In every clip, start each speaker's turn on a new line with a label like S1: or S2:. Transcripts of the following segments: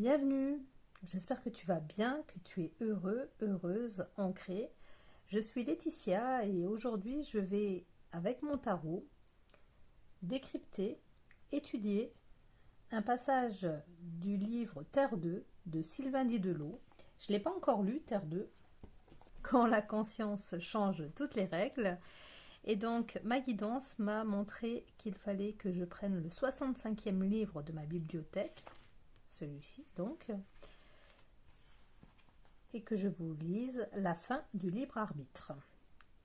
S1: Bienvenue, j'espère que tu vas bien, que tu es heureux, heureuse, ancrée. Je suis Laetitia et aujourd'hui je vais, avec mon tarot, décrypter, étudier un passage du livre Terre 2 de Sylvain Didelot. Je ne l'ai pas encore lu, Terre 2, quand la conscience change toutes les règles. Et donc ma guidance m'a montré qu'il fallait que je prenne le 65e livre de ma bibliothèque, celui-ci donc, et que je vous lise la fin du libre arbitre,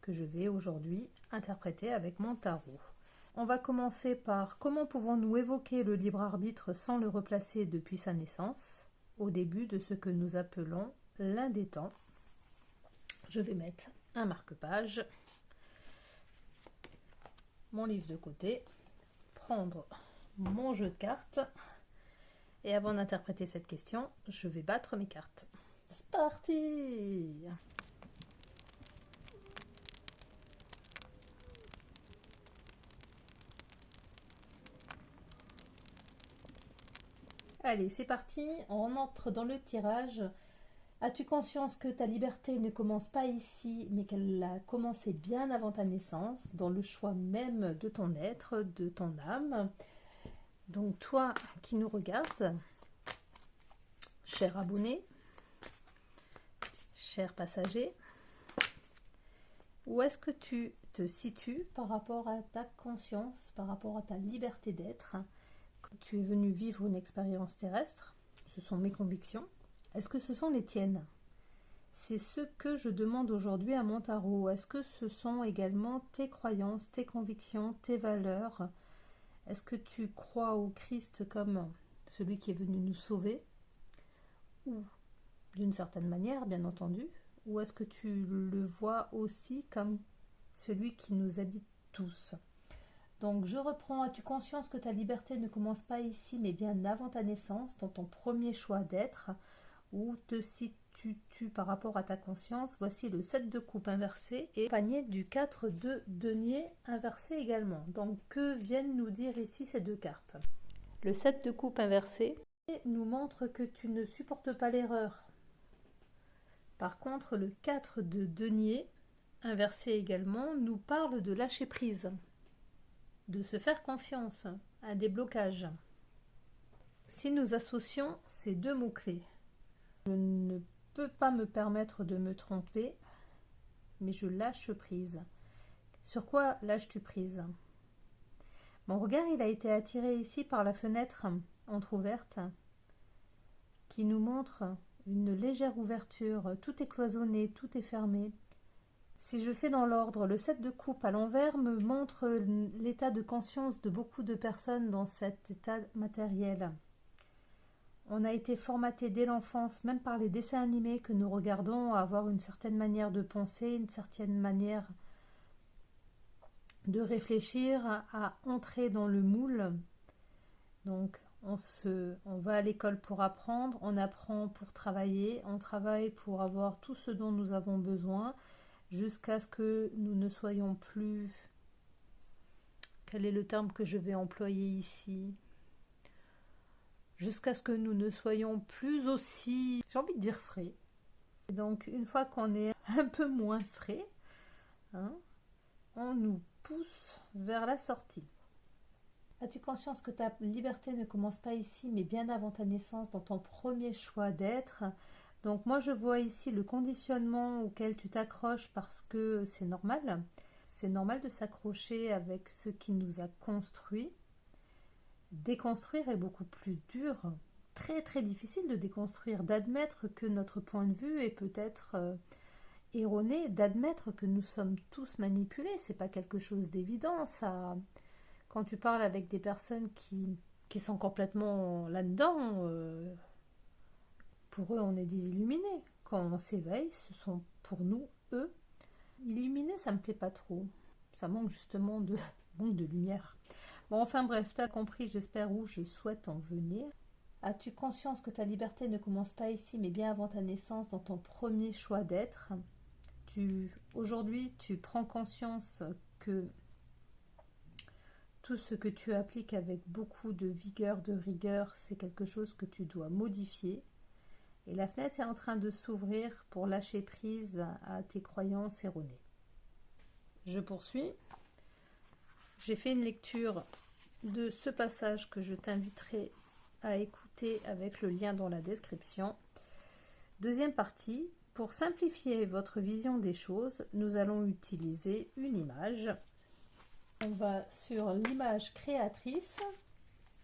S1: que je vais aujourd'hui interpréter avec mon tarot. On va commencer par comment pouvons-nous évoquer le libre arbitre sans le replacer depuis sa naissance, au début de ce que nous appelons l'un des temps. Je vais mettre un marque-page, mon livre de côté, prendre mon jeu de cartes, et avant d'interpréter cette question, je vais battre mes cartes. C'est parti! Allez, c'est parti, on entre dans le tirage. As-tu conscience que ta liberté ne commence pas ici, mais qu'elle a commencé bien avant ta naissance, dans le choix même de ton être, de ton âme? Donc toi qui nous regardes, cher abonné, cher passager, où est-ce que tu te situes par rapport à ta conscience, par rapport à ta liberté d'être? Tu es venu vivre une expérience terrestre, ce sont mes convictions. Est-ce que ce sont les tiennes? C'est ce que je demande aujourd'hui à mon tarot. Est-ce que ce sont également tes croyances, tes convictions, tes valeurs? Est-ce que tu crois au Christ comme celui qui est venu nous sauver? Ou d'une certaine manière, bien entendu. Ou est-ce que tu le vois aussi comme celui qui nous habite tous? Donc je reprends, as-tu conscience que ta liberté ne commence pas ici, mais bien avant ta naissance, dans ton premier choix d'être? Où te situes-tu par rapport à ta conscience? Voici le 7 de coupe inversé et panier du 4 de denier inversé également. Donc que viennent nous dire ici ces deux cartes? Le 7 de coupe inversé nous montre que tu ne supportes pas l'erreur. Par contre, le 4 de denier inversé également nous parle de lâcher prise, de se faire confiance, un déblocage. Si nous associons ces deux mots-clés, je ne peux pas me permettre de me tromper, mais je lâche prise. Sur quoi lâches-tu prise? Mon regard, il a été attiré ici par la fenêtre entr'ouverte qui nous montre une légère ouverture. Tout est cloisonné, tout est fermé. Si je fais dans l'ordre, le 7 de coupe à l'envers me montre l'état de conscience de beaucoup de personnes dans cet état matériel. On a été formaté dès l'enfance, même par les dessins animés que nous regardons, à avoir une certaine manière de penser, une certaine manière de réfléchir, à entrer dans le moule. Donc on va à l'école pour apprendre, on apprend pour travailler, on travaille pour avoir tout ce dont nous avons besoin, jusqu'à ce que nous ne soyons plus... Quel est le terme que je vais employer ici? Jusqu'à ce que nous ne soyons plus aussi, j'ai envie de dire frais. Et donc une fois qu'on est un peu moins frais, on nous pousse vers la sortie. As-tu conscience que ta liberté ne commence pas ici, mais bien avant ta naissance, dans ton premier choix d'être? Donc moi je vois ici le conditionnement auquel tu t'accroches parce que c'est normal. C'est normal de s'accrocher avec ce qui nous a construit. Déconstruire est beaucoup plus dur, très très difficile de déconstruire, d'admettre que notre point de vue est peut-être erroné, d'admettre que nous sommes tous manipulés. C'est pas quelque chose d'évident, ça. Quand tu parles avec des personnes qui sont complètement là-dedans, pour eux on est des illuminés. Quand on s'éveille, ce sont pour nous eux. Illuminés, ça me plaît pas trop. Ça manque justement de manque de lumière. Bon, enfin bref, t'as compris, j'espère, où je souhaite en venir. As-tu conscience que ta liberté ne commence pas ici, mais bien avant ta naissance, dans ton premier choix d'être? Aujourd'hui, tu prends conscience que Tout ce que tu appliques avec beaucoup de vigueur, de rigueur, c'est quelque chose que tu dois modifier. Et la fenêtre est en train de s'ouvrir pour lâcher prise à tes croyances erronées. Je poursuis. J'ai fait une lecture de ce passage que je t'inviterai à écouter avec le lien dans la description. Deuxième partie. Pour simplifier votre vision des choses, nous allons utiliser une image. On va sur l'image créatrice.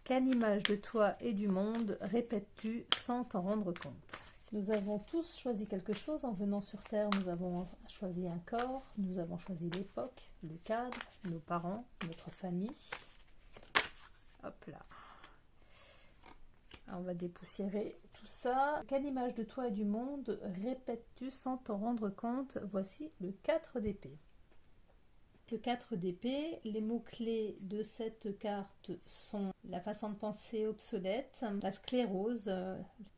S1: Quelle image de toi et du monde répètes-tu sans t'en rendre compte? Nous avons tous choisi quelque chose en venant sur Terre. Nous avons choisi un corps, nous avons choisi l'époque, le cadre, nos parents, notre famille. Hop là. On va dépoussiérer tout ça. Quelle image de toi et du monde répètes-tu sans t'en rendre compte? Voici le 4 d'épée. Le 4 d'épée, les mots-clés de cette carte sont la façon de penser obsolète, la sclérose,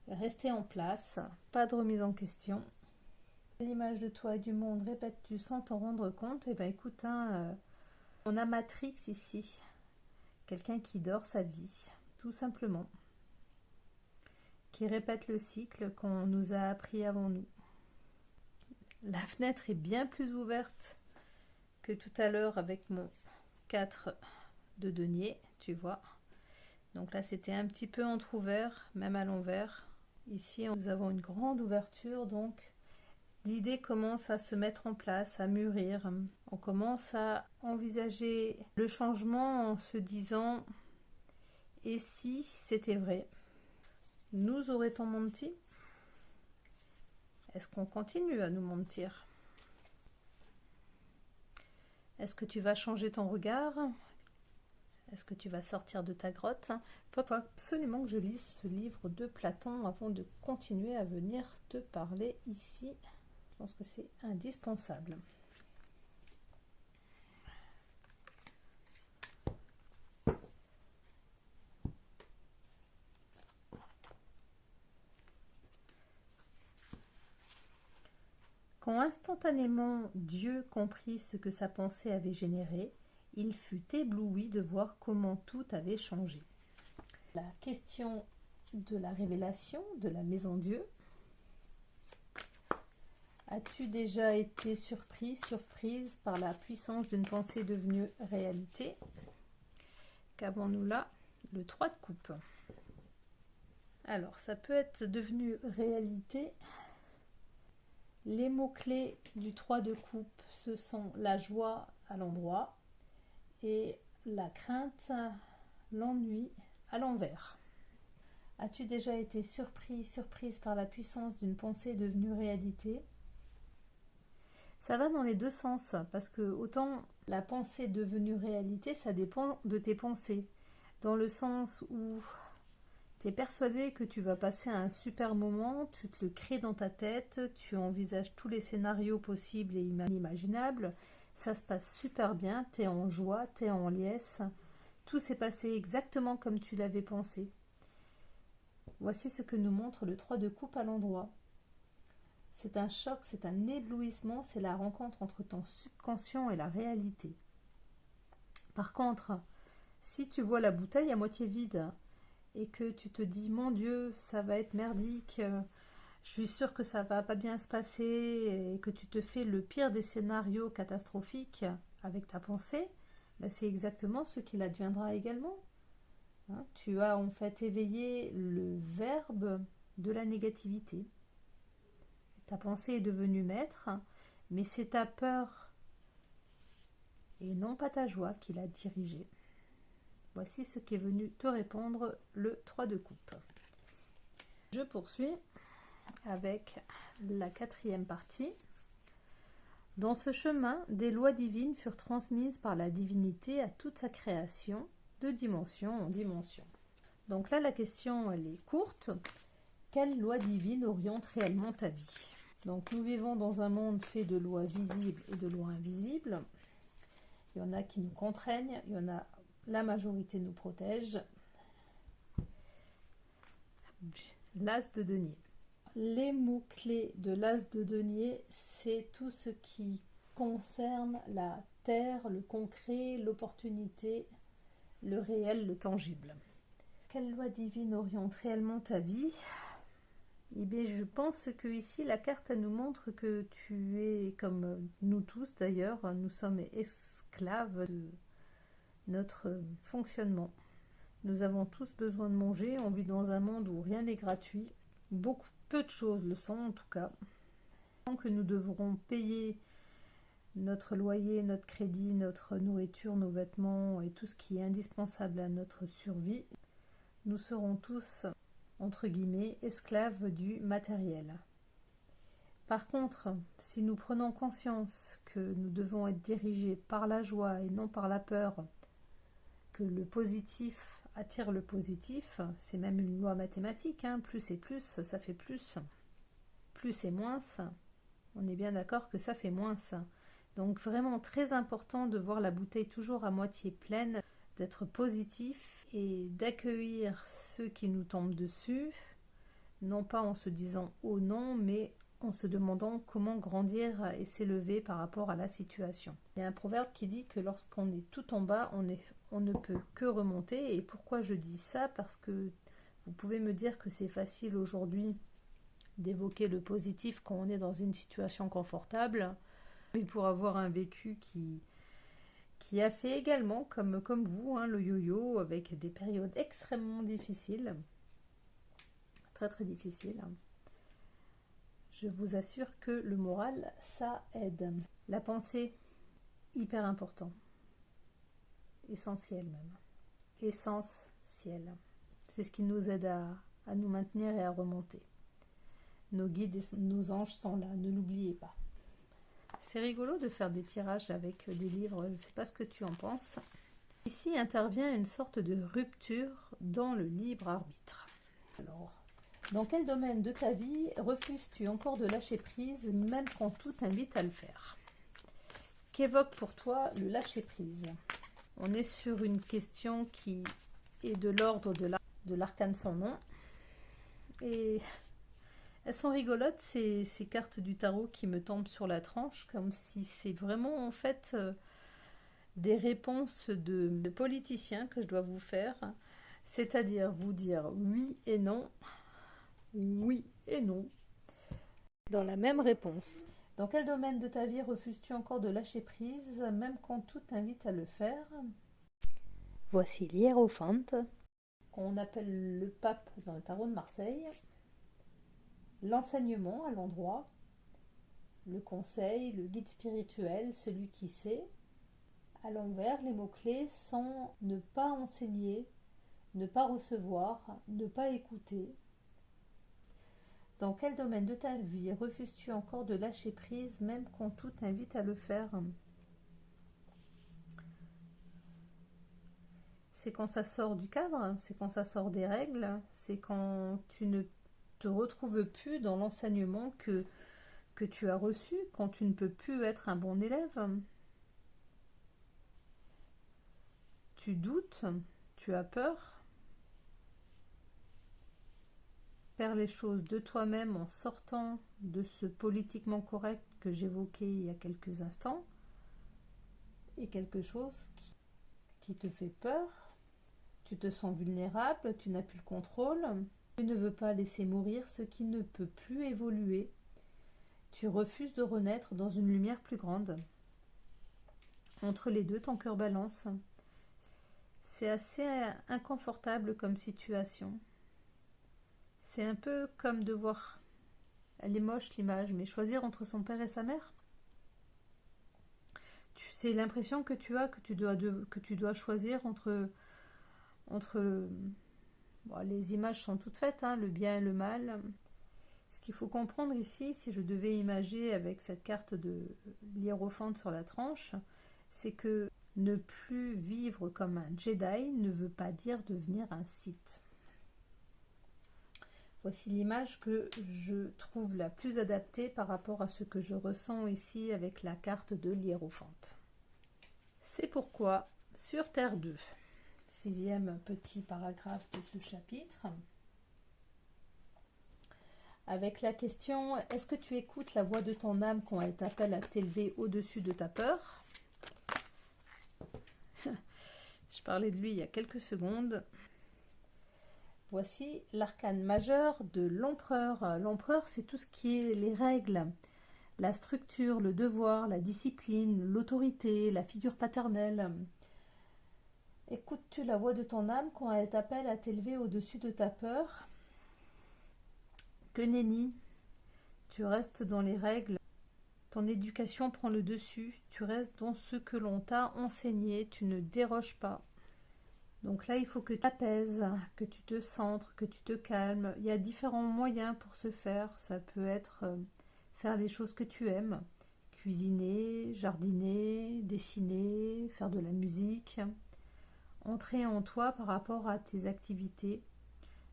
S1: rester en place, pas de remise en question. L'image de toi et du monde, répètes-tu sans t'en rendre compte? Eh bien écoute, on a Matrix ici, quelqu'un qui dort sa vie, tout simplement, qui répète le cycle qu'on nous a appris avant nous. La fenêtre est bien plus ouverte que tout à l'heure avec mon 4 de denier, tu vois. Donc là, c'était un petit peu entrouvert, même à l'envers. Ici, nous avons une grande ouverture, donc l'idée commence à se mettre en place, à mûrir. On commence à envisager le changement en se disant « Et si c'était vrai ?» Nous aurait-on menti? Est-ce qu'on continue à nous mentir? Est-ce que tu vas changer ton regard? Est-ce que tu vas sortir de ta grotte? Il faut absolument que je lise ce livre de Platon avant de continuer à venir te parler ici. Je pense que c'est indispensable. Quand instantanément Dieu comprit ce que sa pensée avait généré, il fut ébloui de voir comment tout avait changé. La question de la révélation de la maison Dieu. As-tu déjà été surprise par la puissance d'une pensée devenue réalité? Qu'avons-nous là? Le 3 de coupe. Alors, ça peut être devenu réalité. Les mots-clés du 3 de coupe, ce sont la joie à l'endroit et la crainte, l'ennui à l'envers. As-tu déjà été surprise par la puissance d'une pensée devenue réalité? Ça va dans les deux sens, parce que autant la pensée devenue réalité, ça dépend de tes pensées. Dans le sens où tu es persuadé que tu vas passer un super moment, tu te le crées dans ta tête, tu envisages tous les scénarios possibles et inimaginables, ça se passe super bien, tu es en joie, tu es en liesse, tout s'est passé exactement comme tu l'avais pensé. Voici ce que nous montre le 3 de coupe à l'endroit. C'est un choc, c'est un éblouissement, c'est la rencontre entre ton subconscient et la réalité. Par contre, si tu vois la bouteille à moitié vide et que tu te dis « Mon Dieu, ça va être merdique, je suis sûre que ça va pas bien se passer » et que tu te fais le pire des scénarios catastrophiques avec ta pensée, ben c'est exactement ce qu'il adviendra également. Hein, tu as en fait éveillé le verbe de la négativité. Ta pensée est devenue maître, mais c'est ta peur et non pas ta joie qui l'a dirigée. Voici ce qui est venu te répondre le 3 de coupe. Je poursuis avec la 4e partie. Dans ce chemin, des lois divines furent transmises par la divinité à toute sa création, de dimension en dimension. Donc là, la question, elle est courte. Quelle loi divine oriente réellement ta vie? Donc nous vivons dans un monde fait de lois visibles et de lois invisibles. Il y en a qui nous contraignent, il y en a, la majorité nous protège. L'as de denier. Les mots-clés de l'as de denier, c'est tout ce qui concerne la terre, le concret, l'opportunité, le réel, le tangible. Quelle loi divine oriente réellement ta vie? Eh bien, je pense que ici, la carte, elle nous montre que tu es, comme nous tous d'ailleurs, nous sommes esclaves de notre fonctionnement. Nous avons tous besoin de manger, on vit dans un monde où rien n'est gratuit. Peu de choses le sont en tout cas. Que nous devrons payer notre loyer, notre crédit, notre nourriture, nos vêtements et tout ce qui est indispensable à notre survie, nous serons tous, entre guillemets, esclaves du matériel. Par contre, si nous prenons conscience que nous devons être dirigés par la joie et non par la peur, que le positif attire le positif, c'est même une loi mathématique, hein, plus et plus, ça fait plus. Plus et moins, on est bien d'accord que ça fait moins. Donc vraiment très important de voir la bouteille toujours à moitié pleine, d'être positif et d'accueillir ceux qui nous tombent dessus, non pas en se disant oh non, mais en se demandant comment grandir et s'élever par rapport à la situation. Il y a un proverbe qui dit que lorsqu'on est tout en bas, on ne peut que remonter. Et pourquoi je dis ça? Parce que vous pouvez me dire que c'est facile aujourd'hui d'évoquer le positif quand on est dans une situation confortable, mais pour avoir un vécu qui a fait également, comme vous, hein, le yo-yo, avec des périodes extrêmement difficiles, très très difficiles. Je vous assure que le moral, ça aide. La pensée, hyper important. Essentiel même. Essentiel. C'est ce qui nous aide à nous maintenir et à remonter. Nos guides et nos anges sont là, ne l'oubliez pas. C'est rigolo de faire des tirages avec des livres, je ne sais pas ce que tu en penses. Ici intervient une sorte de rupture dans le libre arbitre. Alors, dans quel domaine de ta vie refuses-tu encore de lâcher prise, même quand tout t'invite à le faire? Qu'évoque pour toi le lâcher prise? On est sur une question qui est de l'ordre de l'arcane sans nom. Et elles sont rigolotes, ces cartes du tarot qui me tombent sur la tranche, comme si c'est vraiment en fait des réponses de politiciens que je dois vous faire, c'est-à-dire vous dire oui et non, dans la même réponse. Dans quel domaine de ta vie refuses-tu encore de lâcher prise, même quand tout t'invite à le faire? Voici l'hiérophante, qu'on appelle le pape dans le tarot de Marseille. L'enseignement à l'endroit, le conseil, le guide spirituel, celui qui sait. À l'envers, les mots-clés sont ne pas enseigner, ne pas recevoir, ne pas écouter. Dans quel domaine de ta vie refuses-tu encore de lâcher prise, même quand tout t'invite à le faire? C'est quand ça sort du cadre, c'est quand ça sort des règles, c'est quand tu ne te retrouves plus dans l'enseignement que tu as reçu, quand tu ne peux plus être un bon élève. Tu doutes, tu as peur. Faire les choses de toi-même en sortant de ce politiquement correct que j'évoquais il y a quelques instants est quelque chose qui te fait peur. Tu te sens vulnérable, tu n'as plus le contrôle. Tu ne veux pas laisser mourir ce qui ne peut plus évoluer. Tu refuses de renaître dans une lumière plus grande. Entre les deux, ton cœur balance. C'est assez inconfortable comme situation. C'est un peu comme devoir, elle est moche l'image, mais choisir entre son père et sa mère. C'est l'impression que tu as, que tu dois choisir entre bon, les images sont toutes faites, hein, le bien et le mal. Ce qu'il faut comprendre ici, si je devais imager avec cette carte de l'hiérophante sur la tranche, c'est que ne plus vivre comme un Jedi ne veut pas dire devenir un Sith. Voici l'image que je trouve la plus adaptée par rapport à ce que je ressens ici avec la carte de l'hiérophante. C'est pourquoi, sur Terre 2, 6e petit paragraphe de ce chapitre, avec la question « Est-ce que tu écoutes la voix de ton âme quand elle t'appelle à t'élever au-dessus de ta peur ?» Je parlais de lui il y a quelques secondes. Voici l'arcane majeur de l'empereur. L'empereur, c'est tout ce qui est les règles, la structure, le devoir, la discipline, l'autorité, la figure paternelle. Écoutes-tu la voix de ton âme quand elle t'appelle à t'élever au-dessus de ta peur? Que nenni, tu restes dans les règles, ton éducation prend le dessus, tu restes dans ce que l'on t'a enseigné, tu ne déroges pas. Donc là, il faut que tu t'apaises, que tu te centres, que tu te calmes. Il y a différents moyens pour ce faire. Ça peut être faire les choses que tu aimes, cuisiner, jardiner, dessiner, faire de la musique, entrer en toi par rapport à tes activités.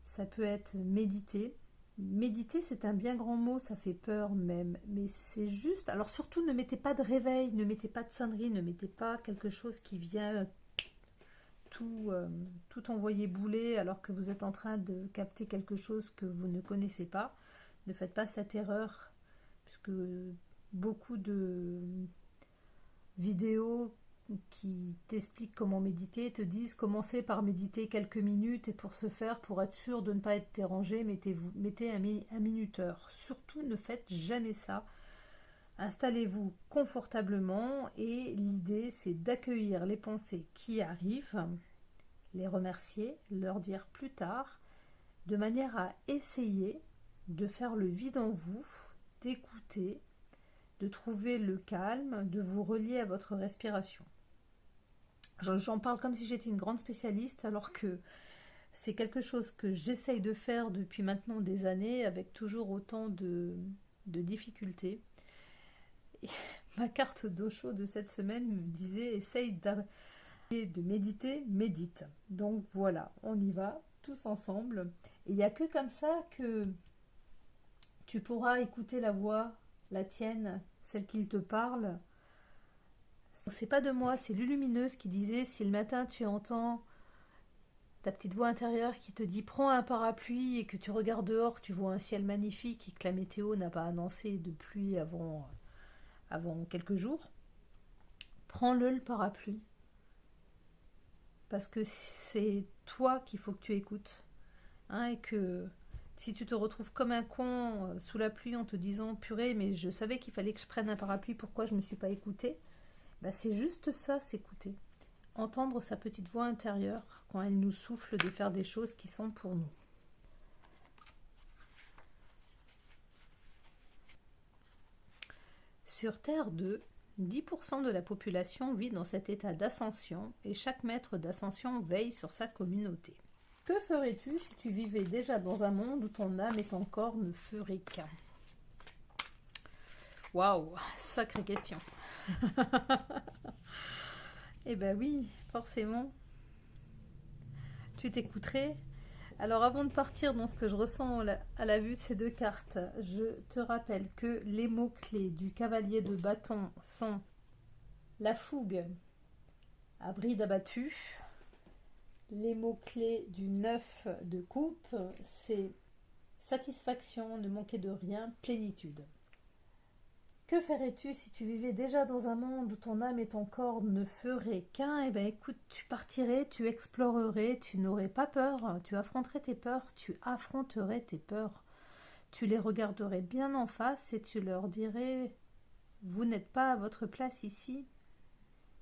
S1: Ça peut être méditer. Méditer, c'est un bien grand mot, ça fait peur même, mais c'est juste. Alors surtout, ne mettez pas de réveil, ne mettez pas de sonnerie, ne mettez pas quelque chose qui vient tout envoyer bouler alors que vous êtes en train de capter quelque chose que vous ne connaissez pas. Ne faites pas cette erreur, puisque beaucoup de vidéos qui t'expliquent comment méditer te disent commencez par méditer quelques minutes et pour ce faire, pour être sûr de ne pas être dérangé, mettez un minuteur. Surtout ne faites jamais ça. Installez-vous confortablement et l'idée c'est d'accueillir les pensées qui arrivent, les remercier, leur dire plus tard, de manière à essayer de faire le vide en vous, d'écouter, de trouver le calme, de vous relier à votre respiration. J'en parle comme si j'étais une grande spécialiste, alors que c'est quelque chose que j'essaye de faire depuis maintenant des années, avec toujours autant de difficultés. Et ma carte d'Osho de cette semaine me disait essaye de méditer, médite. Donc voilà, on y va tous ensemble. Et il n'y a que comme ça que tu pourras écouter la voix, la tienne, celle qui te parle. C'est pas de moi, c'est Lulumineuse qui disait si le matin tu entends ta petite voix intérieure qui te dit prends un parapluie et que tu regardes dehors, tu vois un ciel magnifique et que la météo n'a pas annoncé de pluie avant quelques jours, prends-le parapluie. Parce que c'est toi qu'il faut que tu écoutes. Hein, et que si tu te retrouves comme un con sous la pluie en te disant purée, mais je savais qu'il fallait que je prenne un parapluie, pourquoi je ne me suis pas écoutée? Ben, c'est juste ça, s'écouter. Entendre sa petite voix intérieure quand elle nous souffle de faire des choses qui sont pour nous. Sur Terre 2, 10% de la population vit dans cet état d'ascension et chaque maître d'ascension veille sur sa communauté. Que ferais-tu si tu vivais déjà dans un monde où ton âme et ton corps ne feraient qu'un? Waouh, sacrée question. Eh ben oui, forcément. Tu t'écouterais. Alors avant de partir dans ce que je ressens à la vue de ces deux cartes, je te rappelle que les mots-clés du cavalier de bâton sont la fougue à bride abattue. Les mots-clés du 9 de coupe, c'est satisfaction, ne manquer de rien, plénitude. Que ferais-tu si tu vivais déjà dans un monde où ton âme et ton corps ne feraient qu'un? Eh bien écoute, tu partirais, tu explorerais, tu n'aurais pas peur, tu affronterais tes peurs, tu les regarderais bien en face et tu leur dirais vous n'êtes pas à votre place ici.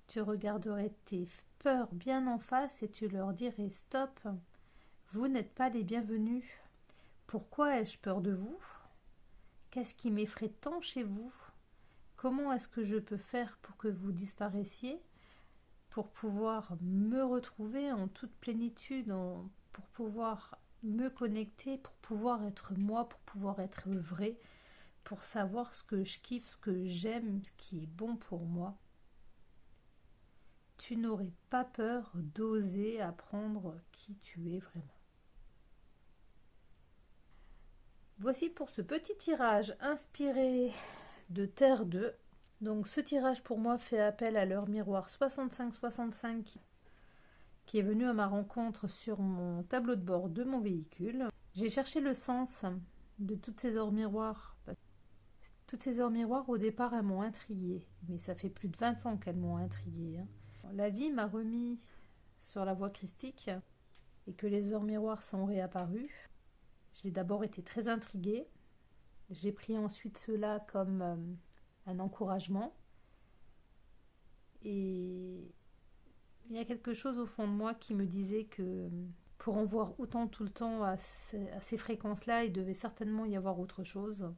S1: Tu regarderais tes peurs bien en face et tu leur dirais stop, vous n'êtes pas les bienvenus. Pourquoi ai-je peur de vous? Qu'est-ce qui m'effraie tant chez vous? Comment est-ce que je peux faire pour que vous disparaissiez, pour pouvoir me retrouver en toute plénitude, pour pouvoir me connecter, pour pouvoir être moi, pour pouvoir être vrai, pour savoir ce que je kiffe, ce que j'aime, ce qui est bon pour moi? Tu n'aurais pas peur d'oser apprendre qui tu es vraiment. Voici pour ce petit tirage inspiré de Terre 2. Donc ce tirage pour moi fait appel à l'heure miroir 6565 qui est venu à ma rencontre sur mon tableau de bord de mon véhicule. J'ai cherché le sens de toutes ces heures miroirs. Toutes ces heures miroirs au départ elles m'ont intriguée, mais ça fait plus de 20 ans qu'elles m'ont intriguée. La vie m'a remis sur la voie christique et que les heures miroirs sont réapparus, j'ai d'abord été très intriguée. J'ai pris ensuite cela comme un encouragement. Et il y a quelque chose au fond de moi qui me disait que pour en voir autant tout le temps à ces fréquences-là, il devait certainement y avoir autre chose.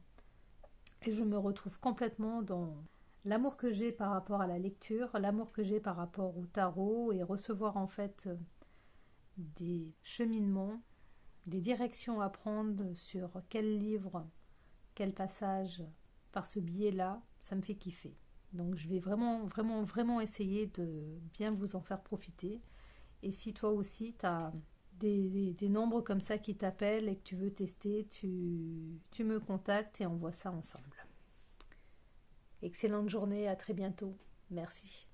S1: Et je me retrouve complètement dans l'amour que j'ai par rapport à la lecture, l'amour que j'ai par rapport au tarot et recevoir en fait des cheminements, des directions à prendre sur quel livre, quel passage par ce biais-là, ça me fait kiffer. Donc je vais vraiment, vraiment, vraiment essayer de bien vous en faire profiter. Et si toi aussi, tu as des nombres comme ça qui t'appellent et que tu veux tester, tu me contactes et on voit ça ensemble. Excellente journée, à très bientôt. Merci.